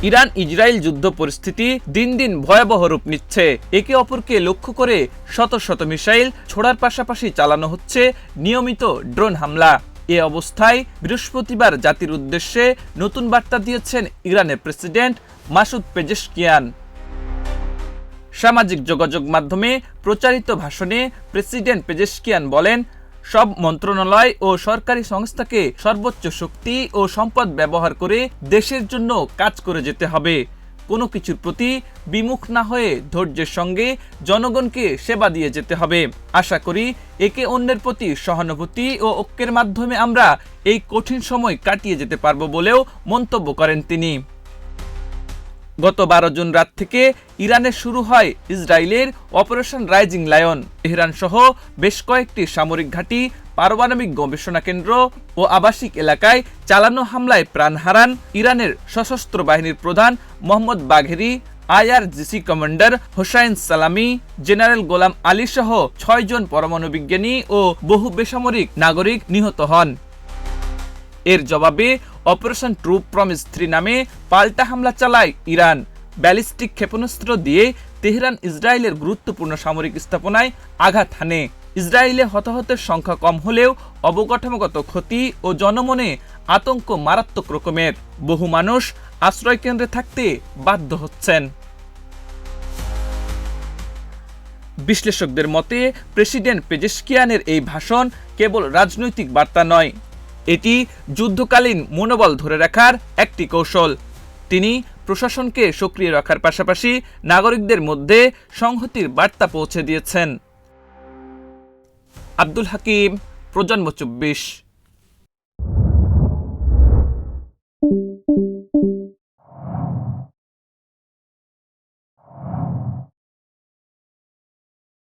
Iran Israel যুদ্ধ পরিস্থিতি দিন দিন ভয়াবহ রূপ নিচ্ছে। একে অপরকে লক্ষ্য করে শত শত মিসাইল ছোড়ার পাশাপাশি চালানো হচ্ছে নিয়মিত ড্রোন হামলা। এ অবস্থায় বৃহস্পতিবার জাতির উদ্দেশ্যে নতুন বার্তা দিয়েছেন ইরানের প্রেসিডেন্ট মাসুদ পেজেশকিয়ান। সামাজিক যোগাযোগ মাধ্যমে প্রচারিত ভাষণে প্রেসিডেন্ট পেজেশকিয়ান বলেন, সব মন্ত্রণালয় ও সরকারি সংস্থাকে সর্বোচ্চ শক্তি ও সম্পদ ব্যবহার করে দেশের জন্য কাজ করে যেতে হবে। কোনো কিছুর প্রতি বিমুখ না হয়ে ধৈর্যের সঙ্গে জনগণকে সেবা দিয়ে যেতে হবে। আশা করি একে অন্যের প্রতি সহানুভূতি ও ঐক্যের মাধ্যমে আমরা এই কঠিন সময় কাটিয়ে যেতে পারব বলেও মন্তব্য করেন তিনি। গত 12 জুন রাত থেকে ইরানে শুরু হয় ইসরায়েলের অপারেশন রাইজিং লায়ন। তেহরান সহ বেশ কয়েকটি সামরিক ঘাঁটি, পারমাণবিক গবেষণা কেন্দ্র ও আবাসিক এলাকায় চালানো হামলায় প্রাণ হারান ইরানের সশস্ত্র বাহিনীর প্রধান মোহাম্মদ বাঘেরি, IRGC কমান্ডার হোসাইন সালামি, জেনারেল গোলাম আলী সহ 6 জন পরমাণু বিজ্ঞানী ও বহু বেসামরিক নাগরিক নিহত হন। এর জবাবে অপারেশন ট্রু প্রমিস 3 নামে পাল্টা হামলা চালায় ইরান। ব্যালিস্টিক ক্ষেপণাস্ত্র দিয়ে তেহরান ইসরায়েলের গুরুত্বপূর্ণ সামরিক স্থাপনায় আঘাত হানে। ইসরায়েলে হতাহতের সংখ্যা কম হলেও অবকাঠামোগত ক্ষতি ও জনমনে আতঙ্ক মারাত্মক রকমের। বহু মানুষ আশ্রয়কেন্দ্রে থাকতে বাধ্য হচ্ছেন। বিশ্লেষকদের মতে প্রেসিডেন্ট পেজেশকিয়ানের এই ভাষণ কেবল রাজনৈতিক বার্তা নয়, এটি যুদ্ধকালীন মনোবল ধরে রাখার একটি কৌশল। তিনি প্রশাসনকে সক্রিয় রাখার পাশাপাশি নাগরিকদের মধ্যে সংহতির বার্তা পৌঁছে দিয়েছেন। আব্দুল হাকিম, প্রজন্ম 24।